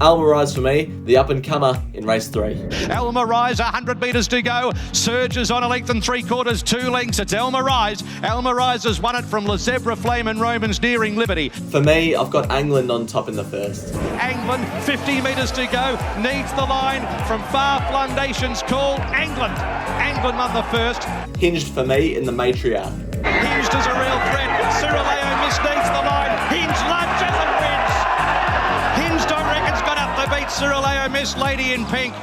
Almarise for me, the up-and-comer in race 3. Almarise, 100 metres to go. Surges on a length and 3/4, 2 lengths. It's Almarise. Almarise has won it from Le Zebra, Flame and Romans, nearing Liberty. For me, I've got England on top in the first. England, 50 metres to go. Needs the line from far-flung nations called England. England won the first. Hinged for me in the matriarch. Hinged is a real threat. Cyrileo misneeds the line. Hinged lunges and wins. Hinged, I reckon's got up to beat Cyrileo Miss Lady in Pink.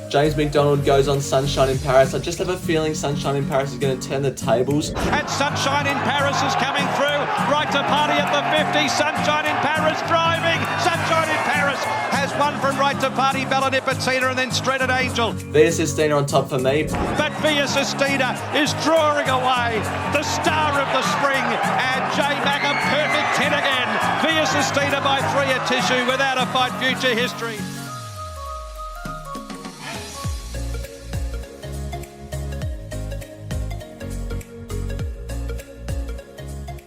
James McDonald goes on Sunshine in Paris. I just have a feeling Sunshine in Paris is going to turn the tables. And Sunshine in Paris is coming through. Right to party at the 50. Sunshine in Paris driving. Sunshine in Paris has won from Right to Party, Bella Nipotina, and then Straight at Angel. Via Sistina on top for me. But Via Sistina is drawing away the star of the spring. And J Mac a perfect 10 again. Via Sistina by 3 at Tissue without a fight, future history.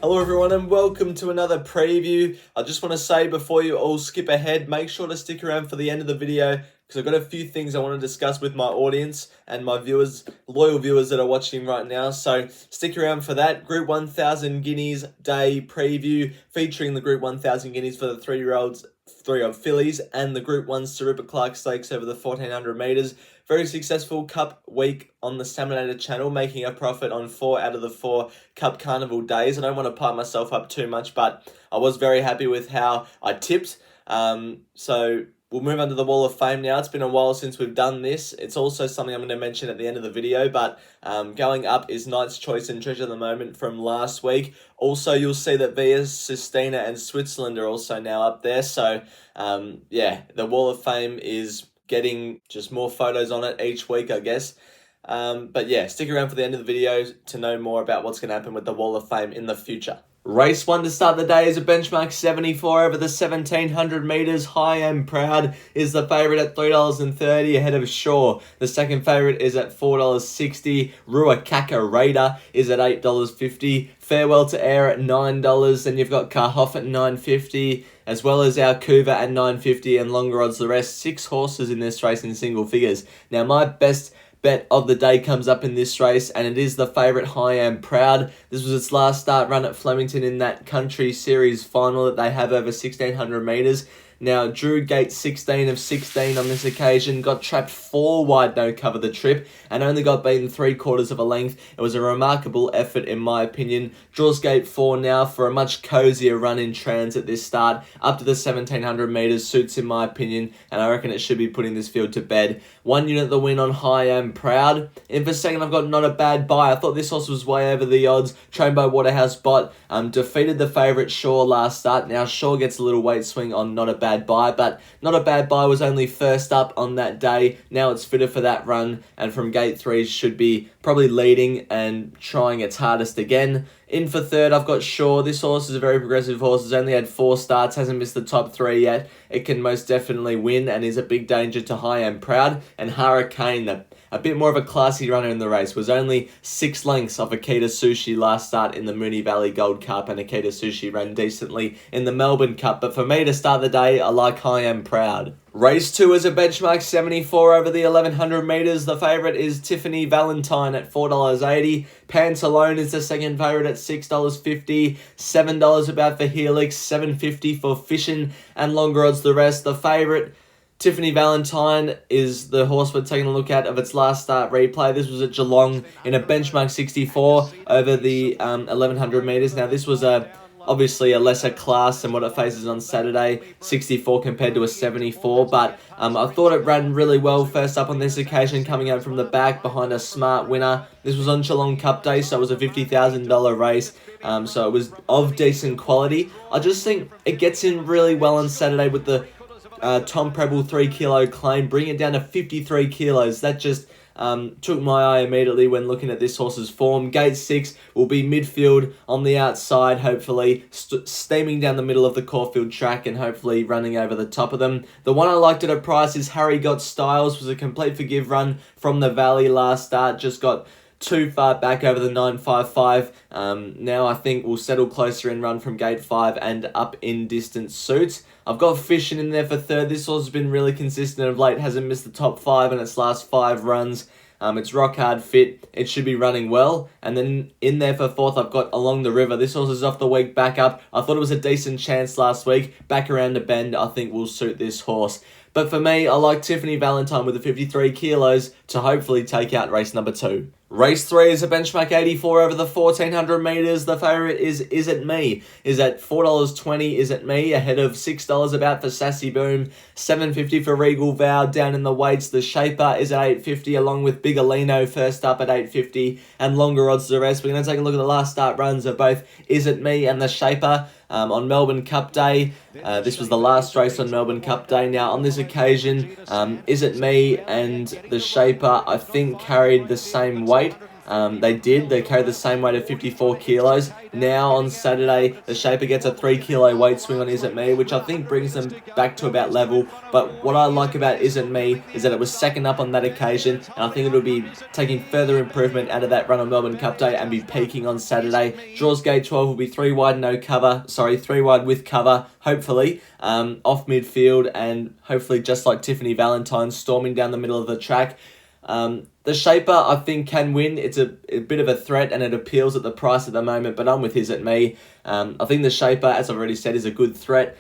Hello everyone and welcome to another preview. I just want to say before you all skip ahead, make sure to stick around for the end of the video because I've got a few things I want to discuss with my audience and my viewers, loyal viewers that are watching right now. So stick around for that. Group 1000 Guineas Day preview featuring the Group 1000 Guineas for the 3-year-old fillies and the Group 1 Sir Rupert Clarke Stakes over the 1400 metres. Very successful Cup week on the Saminator channel, making a profit on 4 out of the 4 Cup Carnival days. I don't want to pipe myself up too much, but I was very happy with how I tipped. So we'll move on to the Wall of Fame now. It's been a while since we've done this. It's also something I'm going to mention at the end of the video, but going up is Knight's Choice and Treasure of the Moment from last week. Also, you'll see that Via Sistina and Switzerland are also now up there. So, yeah, the Wall of Fame is getting just more photos on it each week, I guess. But yeah, stick around for the end of the video to know more about what's going to happen with the Wall of Fame in the future. Race 1 to start the day is a benchmark 74 over the 1700 metres. High and Proud is the favourite at $3.30 ahead of Shaw. The second favourite is at $4.60. Ruakaka Raider is at $8.50. Farewell to Air at $9. Then you've got Carhoff at $9.50. As well as our Couva at $9.50 and longer odds the rest. 6 horses in this race in single figures. Now my best bet of the day comes up in this race, and it is the favourite High and Proud. This was its last start run at Flemington in that Country Series final that they have over 1600 metres. Now, drew gate 16 of 16 on this occasion, got trapped 4 wide no cover the trip, and only got beaten 3/4 of a length. It was a remarkable effort in my opinion. Draws gate 4 now for a much cosier run in trans at this start. Up to the 1700 metres suits in my opinion, and I reckon it should be putting this field to bed. 1 unit the win on High and Proud. In for second, I've got Not a Bad Buy. I thought this horse was way over the odds. Trained by Waterhouse Bot. Defeated the favourite Shaw last start. Now Shaw gets a little weight swing on Not a Bad Buy, but Not a Bad Buy was only first up on that day. Now it's fitted for that run, and from gate 3 should be probably leading and trying its hardest again. In for third, I've got Shaw. This horse is a very progressive horse. Has only had 4 starts, hasn't missed the top 3 yet. It can most definitely win and is a big danger to High and Proud. And Hurricane, a bit more of a classy runner in the race, was only 6 lengths off Akita Sushi last start in the Moonee Valley Gold Cup, and Akita Sushi ran decently in the Melbourne Cup. But for me to start the day, I like High and Proud. Race 2 is a benchmark 74 over the 1100 metres. The favourite is Tiffany Valentine at $4.80. Pantalone is the second favourite at $6.50. $7 about for Helix, $7.50 for Fishin', and longer odds the rest. The favourite, Tiffany Valentine, is the horse we're taking a look at of its last start replay. This was at Geelong in a benchmark 64 over the 1100 metres. Now this was obviously a lesser class than what it faces on Saturday, 64 compared to a 74, but I thought it ran really well first up on this occasion, coming out from the back behind a smart winner. This was on Geelong Cup Day, so it was a $50,000 race, so it was of decent quality. I just think it gets in really well on Saturday with the Tom Preble 3 kilo claim, bring it down to 53 kilos. That just took my eye immediately when looking at this horse's form. Gate 6 will be midfield on the outside, hopefully, steaming down the middle of the Caulfield track and hopefully running over the top of them. The one I liked at a price is Harry Got Styles. Was a complete forgive run from the Valley last start. Just got too far back over the 955. Now I think we'll settle closer in run from gate 5 and up in distance suits. I've got Fishing in there for third. This horse has been really consistent of late, hasn't missed the top 5 in its last 5 runs. It's rock hard fit. It should be running well. And then in there for fourth, I've got Along the River. This horse is off the week back up. I thought it was a decent chance last week. Back around the bend, I think will suit this horse. But for me, I like Tiffany Valentine with the 53 kilos to hopefully take out race number 2. Race 3 is a benchmark 84 over the 1400 metres. The favourite is It Me? Is at $4.20. Is It Me? Ahead of $6 about for Sassy Boom. $7.50 for Regal Vow. Down in the weights, the Shaper is at $8.50 along with Bigolino first up at $8.50 and longer odds the rest. We're going to take a look at the last start runs of both Is It Me and the Shaper. On Melbourne Cup Day. This was the last race on Melbourne Cup Day. Now, on this occasion, Is It Me and the Shaper, I think, carried the same weight. They did. They carried the same weight of 54 kilos. Now, on Saturday, the Shaper gets a 3 kilo weight swing on Is It Me, which I think brings them back to about level. But what I like about Is It Me is that it was second up on that occasion, and I think it'll be taking further improvement out of that run on Melbourne Cup Day and be peaking on Saturday. Draws gate 12 will be 3 wide with cover, hopefully, off midfield, and hopefully just like Tiffany Valentine, storming down the middle of the track. The Shaper, I think, can win. It's a bit of a threat, and it appeals at the price at the moment, but I'm with Is It Me. I think the Shaper, as I've already said, is a good threat.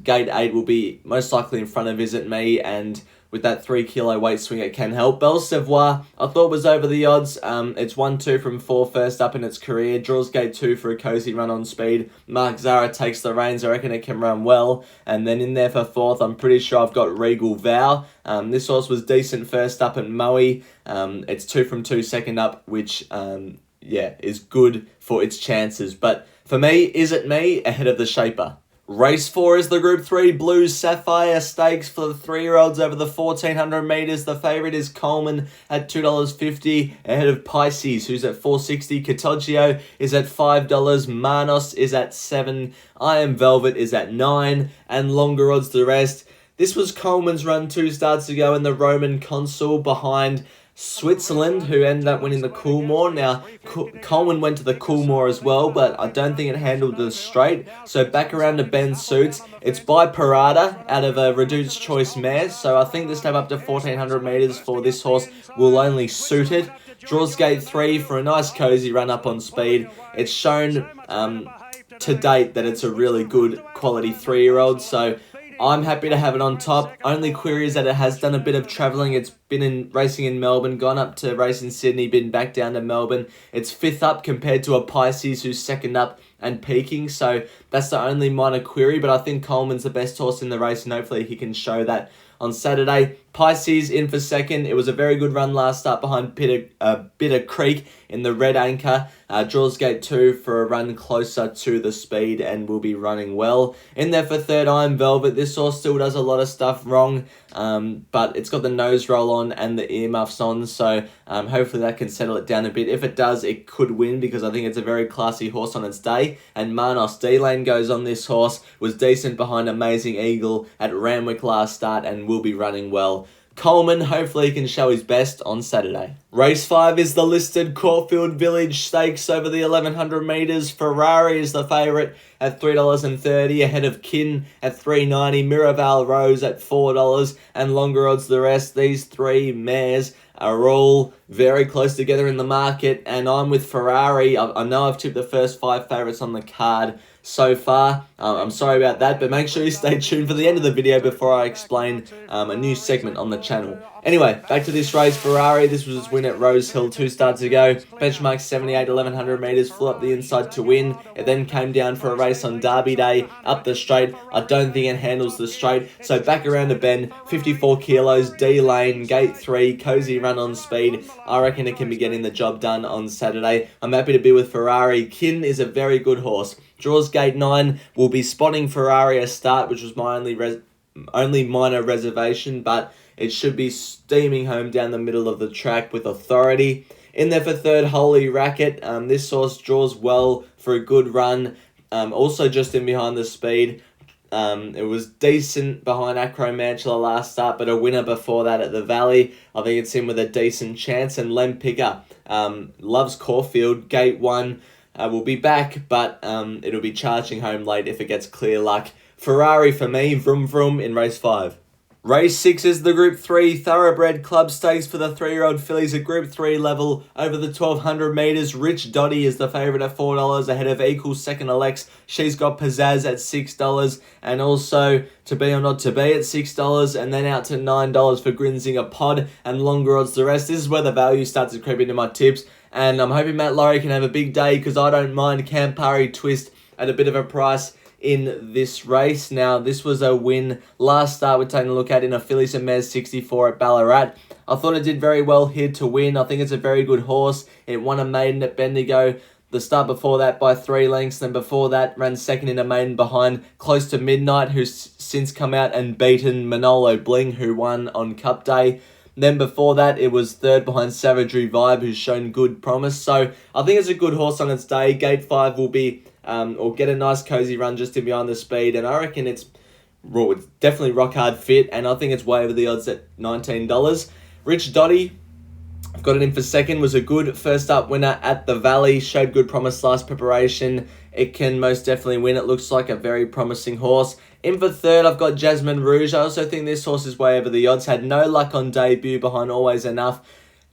Gate 8 will be most likely in front of Is It Me, and with that 3 kilo weight swing, it can help. Belle Savoie, I thought was over the odds. It's 1-2 from 4 first up in its career. Draws gate 2 for a cozy run on speed. Mark Zara takes the reins. I reckon it can run well. And then in there for fourth, I'm pretty sure I've got Regal Vow. This horse was decent first up at Moe. It's 2 from 2 second up, which, is good for its chances. But for me, Is It Me ahead of the Shaper. Race 4 is the Group 3 Blues Sapphire Stakes for the 3-year-olds over the 1400 metres. The favourite is Coleman at $2.50 ahead of Pisces, who's at $4.60. Catogio is at $5. Manos is at $7. I Am Velvet is at $9. And longer odds the rest. This was Coleman's run 2 starts ago in the Roman Consul behind Switzerland, who ended up winning the Coolmore. Now, Coleman went to the Coolmore as well, but I don't think it handled the straight. So back around to Ben suits. It's by Parada out of a reduced choice mare. So I think the step up to 1400 metres for this horse will only suit it. Draws gate 3 for a nice cozy run up on speed. It's shown to date that it's a really good quality 3-year-old. So I'm happy to have it on top. Only query is that it has done a bit of travelling. It's been racing in Melbourne, gone up to race in Sydney, been back down to Melbourne. It's 5th up compared to a Pisces who's 2nd up and peaking. So that's the only minor query. But I think Coleman's the best horse in the race, and hopefully he can show that on Saturday. Pisces in for 2nd. It was a very good run last start behind Bitter Creek in the Red Anchor. Draws gate 2 for a run closer to the speed and will be running well. In there for 3rd, I Am Velvet. This horse still does a lot of stuff wrong, but it's got the nose roll on and the earmuffs on, so hopefully that can settle it down a bit. If it does, it could win because I think it's a very classy horse on its day. And Manos, D-Lane goes on this horse, was decent behind Amazing Eagle at Ramwick last start and will be running well. Coleman, hopefully he can show his best on Saturday. Race 5 is the listed Caulfield Village Stakes over the 1100 metres. Ferrari is the favourite at $3.30, ahead of Kin at $3.90, Miraval Rose at $4, and longer odds the rest. These 3 mares are all very close together in the market, and I'm with Ferrari. I know I've tipped the first 5 favourites on the card so far. I'm sorry about that, but make sure you stay tuned for the end of the video before I explain a new segment on the channel. Anyway, back to this race. Ferrari, this was his win at Rose Hill 2 starts ago. Benchmark 78, 1100 metres, flew up the inside to win. It then came down for a race on Derby Day, up the straight. I don't think it handles the straight, so back around the bend, 54 kilos, D-Lane, gate 3, cozy run on speed. I reckon it can be getting the job done on Saturday. I'm happy to be with Ferrari. Kin is a very good horse. Draws gate 9, will be spotting Ferrari a start, which was my only minor reservation, but it should be steaming home down the middle of the track with authority. In there for 3rd, Holy Racket. This horse draws well for a good run. Also just in behind the speed. It was decent behind Acromantula last start, but a winner before that at the Valley. I think it's in with a decent chance. And Lem Picker loves Caulfield. Gate 1 will be back, but it'll be charging home late if it gets clear luck. Ferrari for me, Vroom Vroom in race 5. Race 6 is the Group 3 Thoroughbred Club Stakes for the 3-year-old fillies at Group 3 level over the 1200 metres. Rich Dotty is the favourite at $4 ahead of Equal Second Alex. She's got Pizzazz at $6 and also To Be or Not To Be at $6 and then out to $9 for Grinzinger Pod and longer odds the rest. This is where the value starts to creep into my tips and I'm hoping Matt Laurie can have a big day because I don't mind Campari Twist at a bit of a price in this race. Now, this was a win last start we're taking a look at in a Fillies and Mares 64 at Ballarat. I thought it did very well here to win. I think it's a very good horse. It won a maiden at Bendigo the start before that by 3 lengths. Then before that, ran second in a maiden behind Close to Midnight, who's since come out and beaten Manolo Bling, who won on Cup Day. Then before that, it was third behind Savagery Vibe, who's shown good promise. So I think it's a good horse on its day. Gate 5 will be or get a nice cozy run just in behind the speed, and I reckon it's definitely rock hard fit, and I think it's way over the odds at $19. Rich Dotty, I've got it in for second, was a good first up winner at the Valley, showed good promise last preparation. It can most definitely win. It looks like a very promising horse. In for third, I've got Jasmine Rouge. I also think this horse is way over the odds. Had no luck on debut behind Always Enough.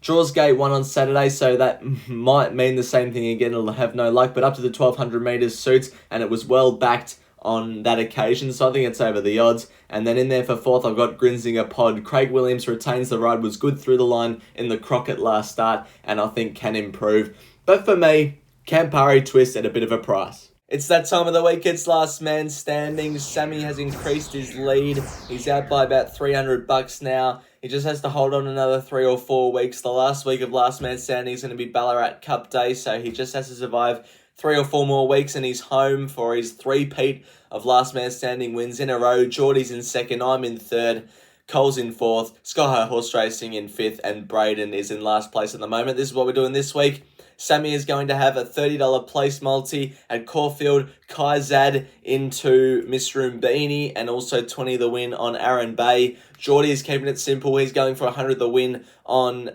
Draws Gate 1 on Saturday, so that might mean the same thing again. It'll have no luck, but up to the 1200 metres suits, and it was well backed on that occasion, so I think it's over the odds. And then in there for fourth, I've got Grinzinger Pod. Craig Williams retains the ride, was good through the line in the Crockett last start, and I think can improve. But for me, Campari Twist at a bit of a price. It's that time of the week. It's last man standing. Sammy has increased his lead. He's out by about $300 now. He just has to hold on another 3 or 4 weeks. The last week of last man standing is going to be Ballarat Cup Day, so he just has to survive 3 or 4 more weeks and he's home for his three-peat of last man standing wins in a row. Geordie's in second, I'm in third, Cole's in fourth, Sky High Horse Racing in fifth, and Braden is in last place at the moment. This is what we're doing this week. Sammy is going to have a $30 place multi at Caulfield, Kaizad into Miss Roombini, and also 20 the win on Aaron Bay. Geordie is keeping it simple. He's going for 100 the win on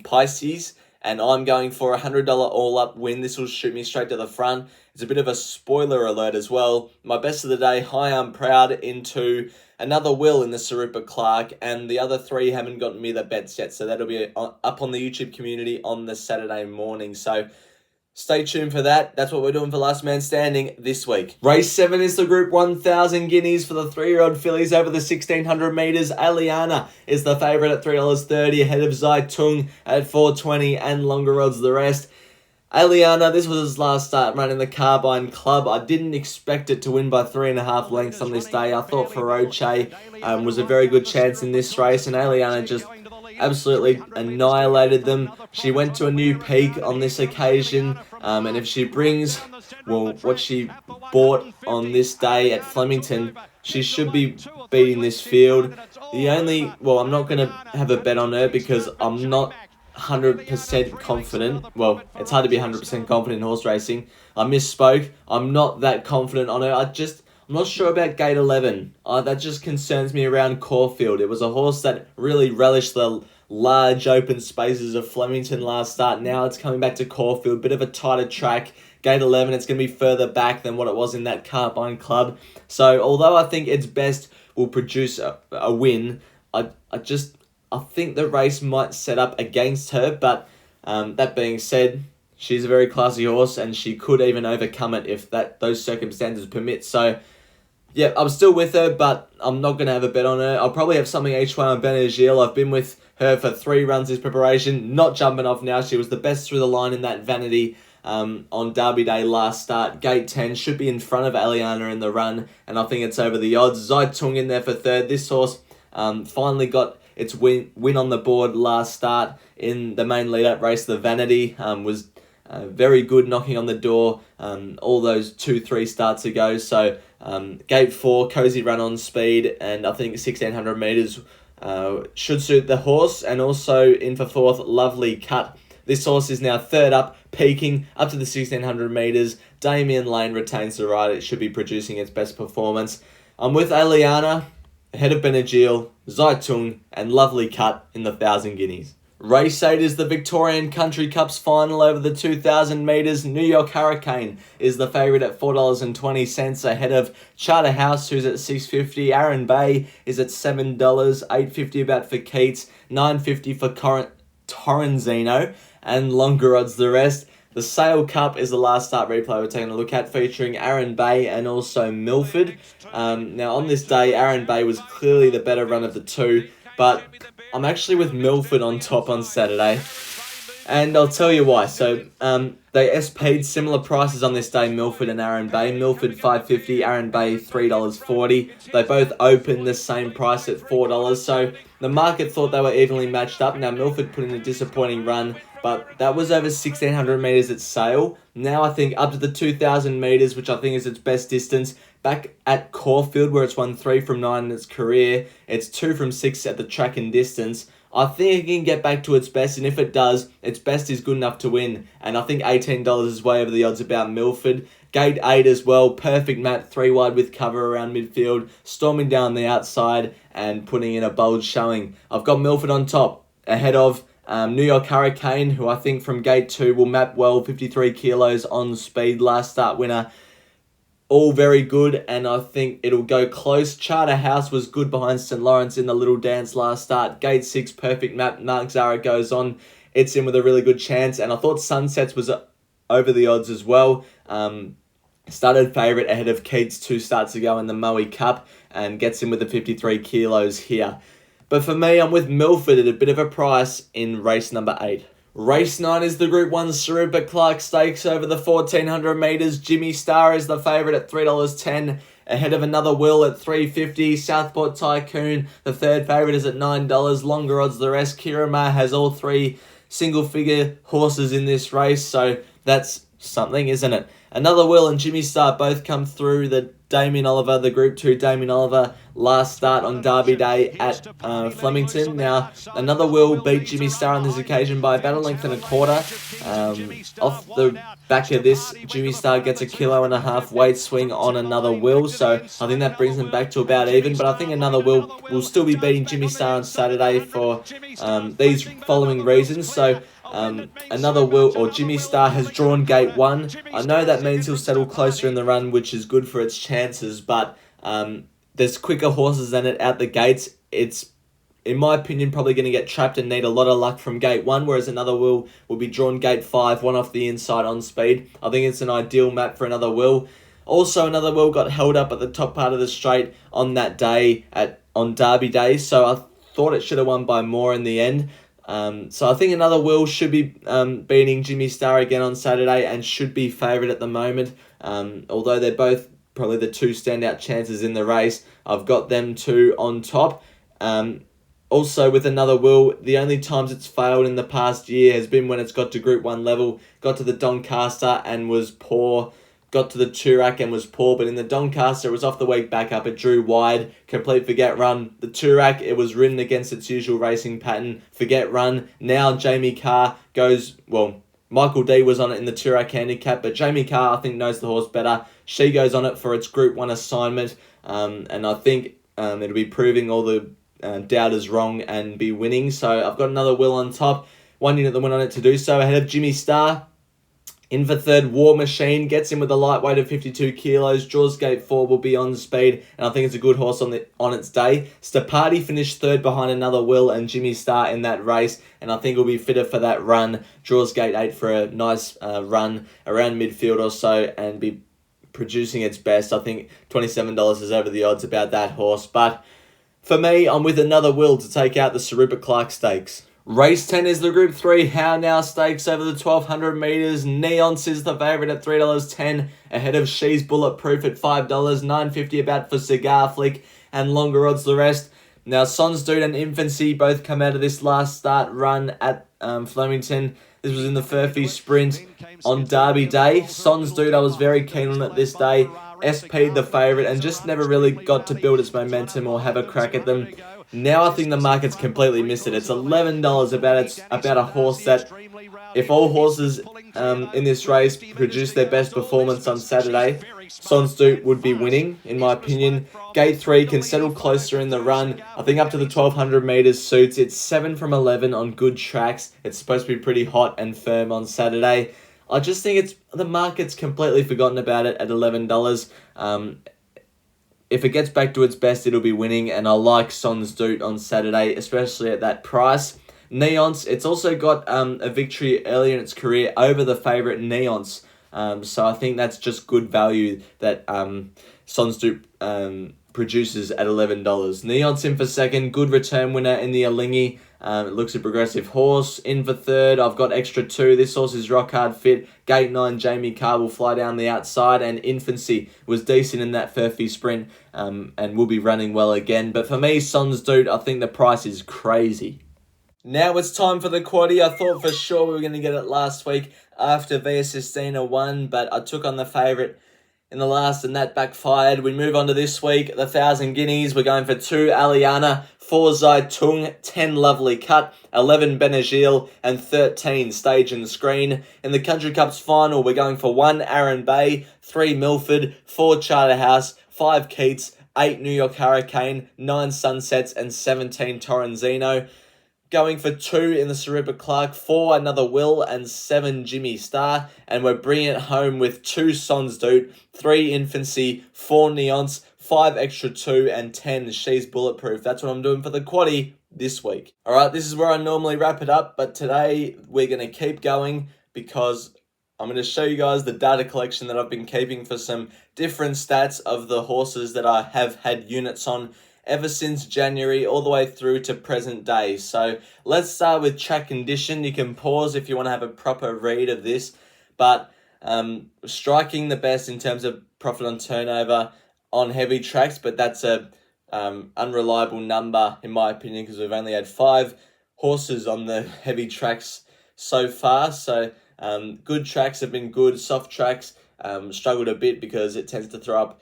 Pisces, and I'm going for a $100 all-up win. This will shoot me straight to the front. It's a bit of a spoiler alert as well. My best of the day, High I'm Proud into Another Will in the Sir Rupert Clarke, and the other 3 haven't gotten me the bets yet, so that'll be up on the YouTube community on the Saturday morning. So stay tuned for that. That's what we're doing for Last Man Standing this week. Race 7 is the Group 1000 Guineas for the 3-year-old fillies over the 1600 metres. Aliana is the favourite at $3.30 ahead of Zaitung at $4.20 and longer odds the rest. Aliana, this was his last start running the Carbine Club. I didn't expect it to win by 3.5 lengths on this day. I thought Feroce was a very good chance in this race, and Aliana just absolutely annihilated them. She went to a new peak on this occasion, and if she brings, well, what she bought on this day at Flemington, she should be beating this field. I'm not going to have a bet on her because I'm not 100% confident. Well, it's hard to be 100% confident in horse racing. I misspoke. I'm not that confident on her. I'm not sure about Gate 11. That just concerns me around Caulfield. It was a horse that really relished the large open spaces of Flemington last start. Now it's coming back to Caulfield. Bit of a tighter track. Gate 11, it's going to be further back than what it was in that Carbine Club. So although I think its best will produce a win, I think the race might set up against her, but that being said, she's a very classy horse and she could even overcome it if those circumstances permit. So, yeah, I'm still with her, but I'm not going to have a bet on her. I'll probably have something each way on Benazil. I've been with her for 3 runs this preparation, not jumping off now. She was the best through the line in that Vanity on Derby Day last start. Gate 10 should be in front of Aliana in the run, and I think it's over the odds. Zaitung in there for third. This horse finally got its win on the board last start in the main lead-up race. The Vanity was very good knocking on the door all those 2-3 starts ago. So Gate 4, cozy run on speed, and I think 1600 metres should suit the horse. And also in for fourth, Lovely Cut. This horse is now third up, peaking up to the 1600 metres. Damien Lane retains the ride. It should be producing its best performance. I'm with Aliana, ahead of Benadryl, Zaitung, and Lovely Cut in the 1,000 Guineas. Race 8 is the Victorian Country Cup's final over the 2,000 metres. New York Hurricane is the favourite at $4.20 ahead of Charterhouse, who's at $6.50. Aaron Bay is at $7, $8.50 about for Keats, $9.50 for Torrenzino, and longer odds the rest. The Sale Cup is the last start replay we're taking a look at, featuring Aaron Bay and also Milford. Now on this day, Aaron Bay was clearly the better run of the two, but I'm actually with Milford on top on Saturday, and I'll tell you why. So they SP'd similar prices on this day, Milford and Aaron Bay. Milford $5.50, Aaron Bay $3.40. They both opened the same price at $4, so the market thought they were evenly matched up. Now Milford put in a disappointing run, but that was over 1,600 metres at Sale. Now I think up to the 2,000 metres, which I think is its best distance, back at Caulfield, where it's won 3 from 9 in its career, it's 2 from 6 at the track and distance. I think it can get back to its best, and if it does, its best is good enough to win. And I think $18 is way over the odds about Milford. Gate 8 as well, perfect map, 3 wide with cover around midfield, storming down the outside and putting in a bold showing. I've got Milford on top, ahead of New York Hurricane, who I think from gate 2 will map well, 53 kilos on speed, last start winner. All very good, and I think it'll go close. Charterhouse was good behind St. Lawrence in the Little Dance last start. Gate 6, perfect map. Mark Zara goes on. It's in with a really good chance, and I thought Sunsets was over the odds as well. Started favourite ahead of Keats 2 starts ago in the Moe Cup, and gets in with the 53 kilos here. But for me, I'm with Milford at a bit of a price in race number 8. Race 9 is the Group 1 Sir Rupert Clarke Stakes over the 1,400 metres. Jimmysstar is the favourite at $3.10, ahead of Another Wil at $3.50. Southport Tycoon, the third favourite, is at $9. Longer odds the rest. Kirama has all 3 single-figure horses in this race, so that's something, isn't it? Another Wil and Jimmysstar both come through the Damien Oliver, the Group 2 Damien Oliver, last start on Derby Day at Flemington. Now, Another Wil beat Jimmysstar on this occasion by about a length and a quarter. Off the back of this, Jimmysstar gets a 1.5 kilo weight swing on Another Wil, so I think that brings them back to about even. But I think Another Wil will still be beating Jimmysstar on Saturday for these following reasons. So Another Wil or Jimmysstar has drawn gate 1. I know that means he'll settle closer in the run, which is good for its chances, but there's quicker horses than it out the gates. It's, in my opinion, probably going to get trapped and need a lot of luck from gate 1, whereas Another Wil will be drawn gate 5, one off the inside on speed. I think it's an ideal map for Another Wil. Also, Another Wil got held up at the top part of the straight on that day on Derby Day, so I thought it should have won by more in the end. So I think Another Wil should be beating Jimmysstar again on Saturday and should be favourite at the moment. Although they're both probably the 2 standout chances in the race, I've got them 2 on top. Also with Another Wil, the only times it's failed in the past year has been when it's got to Group 1 level, got to the Doncaster and was poor, got to the Toorak and was poor, but in the Doncaster it was off the week back up, it drew wide, complete forget run. The Toorak, it was ridden against its usual racing pattern, forget run. Now Jamie Carr goes, well, Michael D was on it in the Toorak handicap, but Jamie Carr I think knows the horse better. She goes on it for its Group 1 assignment, and I think it'll be proving all the doubters wrong and be winning. So I've got Another Wil on top, 1 unit that went on it to do so, ahead of Jimmysstar. In for third, War Machine gets in with a lightweight of 52 kilos. Draws gate 4 will be on speed, and I think it's a good horse on its day. Stapati finished third behind Another Wil and Jimmysstar in that race, and I think will be fitter for that run. Draws gate 8 for a nice run around midfield or so, and be producing its best. I think $27 is over the odds about that horse, but for me, I'm with Another Wil to take out the Sir Rupert Clarke Stakes. Race 10 is the Group 3 How Now Stakes over the 1,200 metres. Neonce is the favourite at $3.10, ahead of She's Bulletproof at $5, $9.50 about for Cigar Flick, and longer odds the rest. Now, Sons Dude and Infancy both come out of this last start run at Flemington. This was in the Furphy Sprint on Derby Day. Sons Dude I was very keen on it this day. SP'd the favourite and just never really got to build its momentum or have a crack at them. Now I think the market's completely missed it. It's $11 about a horse that, if all horses in this race produce their best performance on Saturday, Sonstoot would be winning, in my opinion. Gate 3 can settle closer in the run. I think up to the 1200 metres suits. It's 7 from 11 on good tracks. It's supposed to be pretty hot and firm on Saturday. I just think the market's completely forgotten about it at $11. If it gets back to its best, it'll be winning, and I like Sonstoot on Saturday, especially at that price. Neonce, it's also got a victory early in its career over the favourite Neonce. So I think that's just good value that Sonstoot produces at $11. Neonce in for second, good return winner in the Alingi. It looks a progressive horse. In for third, I've got extra 2. This horse is rock hard fit. Gate 9, Jamie Carr will fly down the outside, and Infancy was decent in that Furphy sprint and will be running well again. But for me, Sonstoot, I think the price is crazy. Now it's time for the quaddie. I thought for sure we were going to get it last week after Via Sistina won, but I took on the favourite in the last and that backfired. We move on to this week, the 1,000 Guineas. We're going for 2 Aliana, 4 Zaitung, 10 Lovely Cut, 11 Benagil, and 13 Stage and Screen. In the Country Cup's final, we're going for 1 Aaron Bay, 3 Milford, 4 Charterhouse, 5 Keats, 8 New York Hurricane, 9 Sunsets, and 17 Torrenzino. Going for 2 in the Sir Rupert Clarke, 4 Another Wil, and 7 Jimmysstar. And we're bringing it home with 2 Sonstoot, 3 Infancy, 4 Neonce, 5 extra 2, and 10 She's Bulletproof. That's what I'm doing for the quaddie this week. Alright, this is where I normally wrap it up, but today we're going to keep going because I'm going to show you guys the data collection that I've been keeping for some different stats of the horses that I have had units on ever since January all the way through to present day. So let's start with track condition. You can pause if you want to have a proper read of this, but striking the best in terms of profit on turnover on heavy tracks, but that's a unreliable number in my opinion because we've only had 5 horses on the heavy tracks so far. So good tracks have been good. Soft tracks struggled a bit because it tends to throw up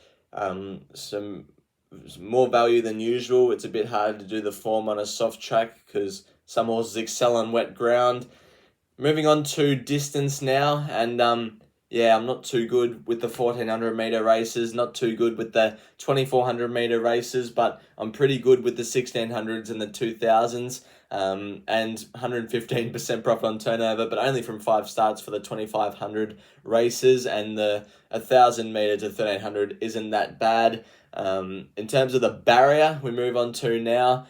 some more value than usual. It's a bit hard to do the form on a soft track because some horses excel on wet ground. Moving on to distance now, and yeah, I'm not too good with the 1400 meter races, not too good with the 2400 meter races, but I'm pretty good with the 1600s and the 2000s, and 115% profit on turnover, but only from 5 starts for the 2500 races, and the 1000 meter to 1300 isn't that bad. In terms of the barrier, we move on to now.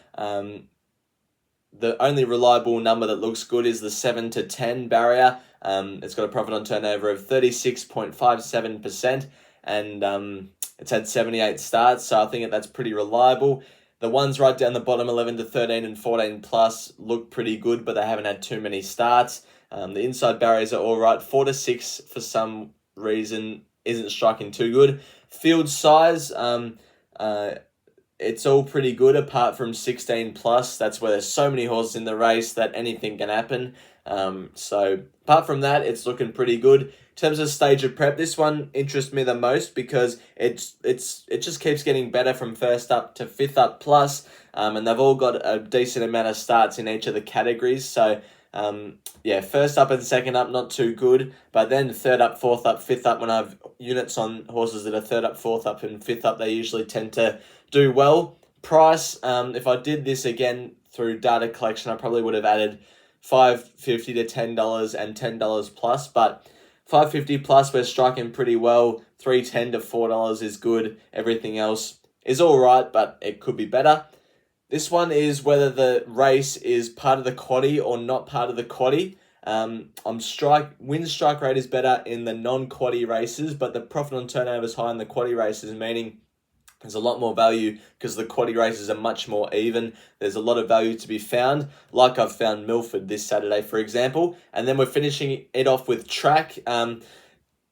The only reliable number that looks good is the 7 to 10 barrier. It's got a profit on turnover of 36.57%, and it's had 78 starts, so I think that's pretty reliable. The ones right down the bottom, 11 to 13 and 14 plus, look pretty good, but they haven't had too many starts. The inside barriers are all right. 4 to 6 for some reason isn't striking too good. Field size, it's all pretty good apart from 16 plus. That's where there's so many horses in the race that anything can happen. So apart from that, it's looking pretty good. In terms of stage of prep, this one interests me the most because it just keeps getting better from first up to 5th up plus, and they've all got a decent amount of starts in each of the categories. So yeah, first up and second up, not too good, but then 3rd up, 4th up, 5th up, when I have units on horses that are 3rd up, 4th up, and 5th up, they usually tend to do well. Price, if I did this again through data collection, I probably would have added $5.50 to $10 and $10 plus, but $5.50 plus, we're striking pretty well. $3.10 to $4 is good. Everything else is all right, but it could be better. This one is whether the race is part of the quaddie or not part of the quaddie. Win strike rate is better in the non-quaddie races, but the profit on turnover is high in the quaddie races, meaning there's a lot more value because the quaddie races are much more even. There's a lot of value to be found, like I've found Milford this Saturday, for example. And then we're finishing it off with track.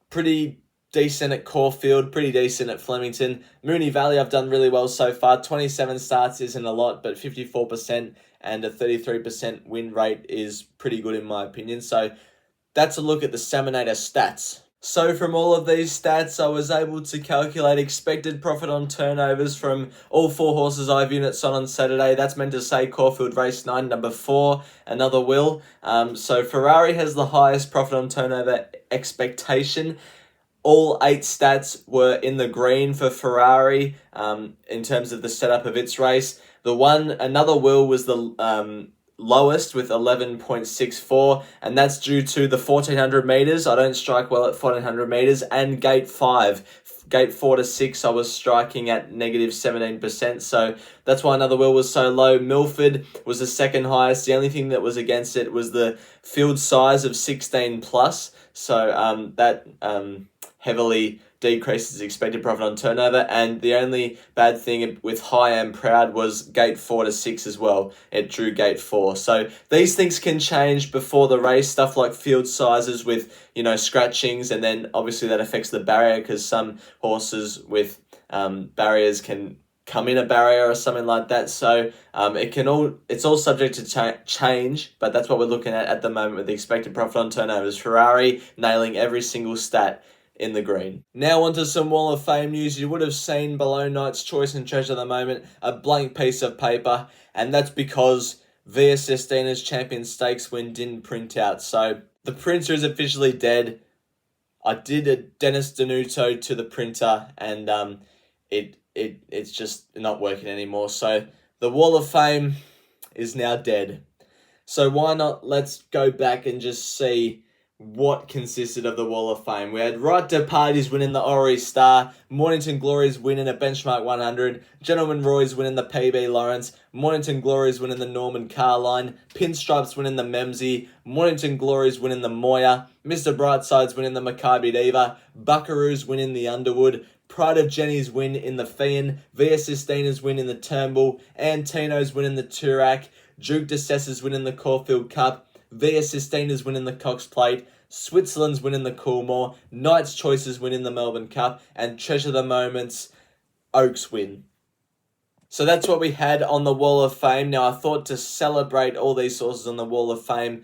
Pretty decent at Caulfield, pretty decent at Flemington. Moonee Valley, I've done really well so far. 27 starts isn't a lot, but 54% and a 33% win rate is pretty good in my opinion. So that's a look at the Saminator stats. So from all of these stats, I was able to calculate expected profit on turnovers from all 4 horses I have units on Saturday. That's meant to say Caulfield race 9, number 4, Another Wil. So Ferrari has the highest profit on turnover expectation. All 8 stats were in the green for Ferrari in terms of the setup of its race. The one, Another Wil, was the lowest with 11.64, and that's due to the 1400 meters. I don't strike well at 1400 meters, and gate 5. Gate 4 to 6, I was striking at negative 17%, so that's why Another Wil was so low. Milford was the second highest. The only thing that was against it was the field size of 16 plus, so that heavily decreases expected profit on turnover. And the only bad thing with High and Proud was gate 4 to 6 as well. It drew gate 4. So these things can change before the race, stuff like field sizes with, you know, scratchings, and then obviously that affects the barrier, because some horses with barriers can come in a barrier or something like that. So it's all subject to change, but that's what we're looking at the moment with the expected profit on turnovers. Ferrari nailing every single stat in the green. Now onto some Wall of Fame news. You would have seen below Knight's Choice and Treasure at the moment a blank piece of paper, and that's because Via Sestina's Champion Stakes win didn't print out. So the printer is officially dead. I did a Dennis Denuto to the printer, and it's just not working anymore. So the Wall of Fame is now dead. So why not, let's go back and just see what consisted of the Wall of Fame. We had Right to Parties winning the Ori Star, Mornington Glories winning a Benchmark 100, Gentleman Roy's winning the PB Lawrence, Mornington Glories winning the Norman Carline, Pinstripes winning the Memsey, Mornington Glories winning the Moya, Mr. Brightside's winning the Maccabi Diva, Buckaroos winning the Underwood, Pride of Jenny's win in the Fian, Via Sestina's win in the Turnbull, Antino's winning the Turak, Duke de Sessa's winning the Caulfield Cup, Via Sestina's winning the Cox Plate, Switzerland's winning the Coolmore, Knight's Choices winning the Melbourne Cup, and Treasure the Moments Oaks win. So that's what we had on the Wall of Fame. Now I thought to celebrate all these sources on the Wall of Fame,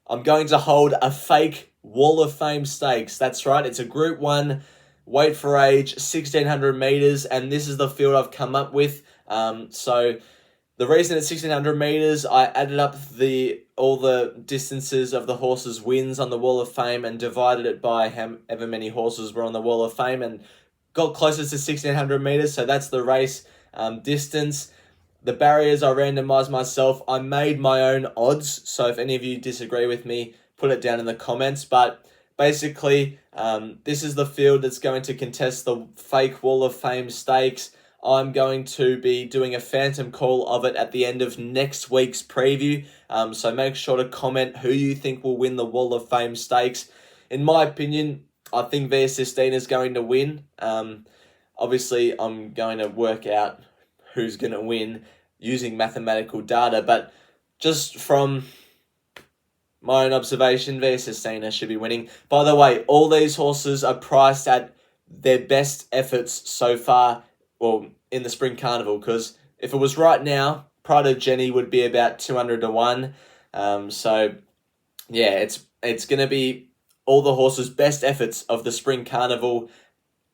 I'm going to hold a fake Wall of Fame Stakes. That's right, it's a Group 1 weight for age, 1600 meters, and this is the field I've come up with. So the reason it's 1600 meters, I added up all the distances of the horses' wins on the Wall of Fame and divided it by however many horses were on the Wall of Fame, and got closest to 1600 meters. So that's the race distance. The barriers I randomized myself. I made my own odds. So if any of you disagree with me, put it down in the comments. But basically, this is the field that's going to contest the fake Wall of Fame Stakes. I'm going to be doing a phantom call of it at the end of next week's preview. So make sure to comment who you think will win the Wall of Fame Stakes. In my opinion, I think Via Sestina is going to win. Obviously, I'm going to work out who's going to win using mathematical data, but just from my own observation, Via Sestina should be winning. By the way, all these horses are priced at their best efforts so far, well, in the Spring Carnival, because if it was right now, Pride of Jenny would be about 200 to 1. So, yeah, it's going to be all the horses' best efforts of the Spring Carnival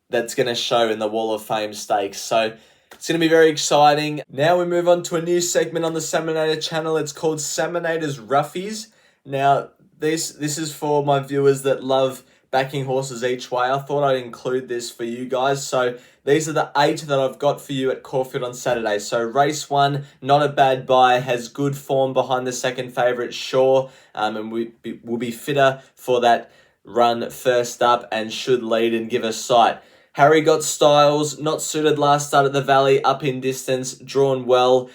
that's going to show in the Wall of Fame Stakes. So, it's going to be very exciting. Now we move on to a new segment on the Saminator channel. It's called Semonator's Ruffies. Now, this is for my viewers that love backing horses each way. I thought I'd include this for you guys. So these are the 8 that I've got for you at Caulfield on Saturday. So race 1, not a bad buy, has good form behind the second favourite, Shaw, and will be fitter for that run first up and should lead and give us sight. Harry Got Styles, not suited last start at the Valley, up in distance, drawn well.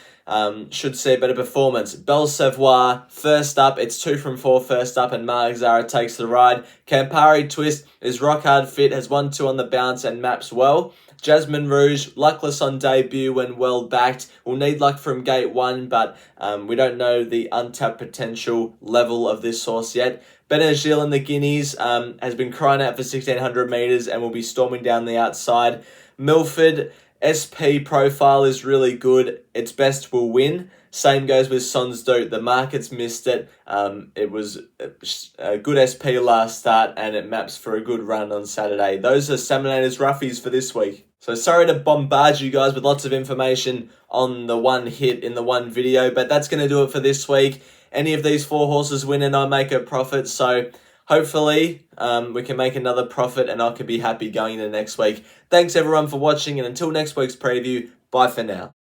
Should see a better performance. Belle Savoir, first up. It's 2 from 4 first up, and Mark Zara takes the ride. Campari Twist is rock hard fit, has 1-2 on the bounce and maps well. Jasmine Rouge, luckless on debut when well backed. Will need luck from gate 1, but we don't know the untapped potential level of this horse yet. Benazil and the Guineas has been crying out for 1600 metres and will be storming down the outside. Milford, SP profile is really good. Its best will win. Same goes with Sons Doot. The market's missed it. It was a good SP last start, and it maps for a good run on Saturday. Those are Saminator's Ruffies for this week. So sorry to bombard you guys with lots of information on the one hit in the one video, but that's going to do it for this week. Any of these 4 horses win and I make a profit, so hopefully we can make another profit and I could be happy going into next week. Thanks everyone for watching, and until next week's preview, bye for now.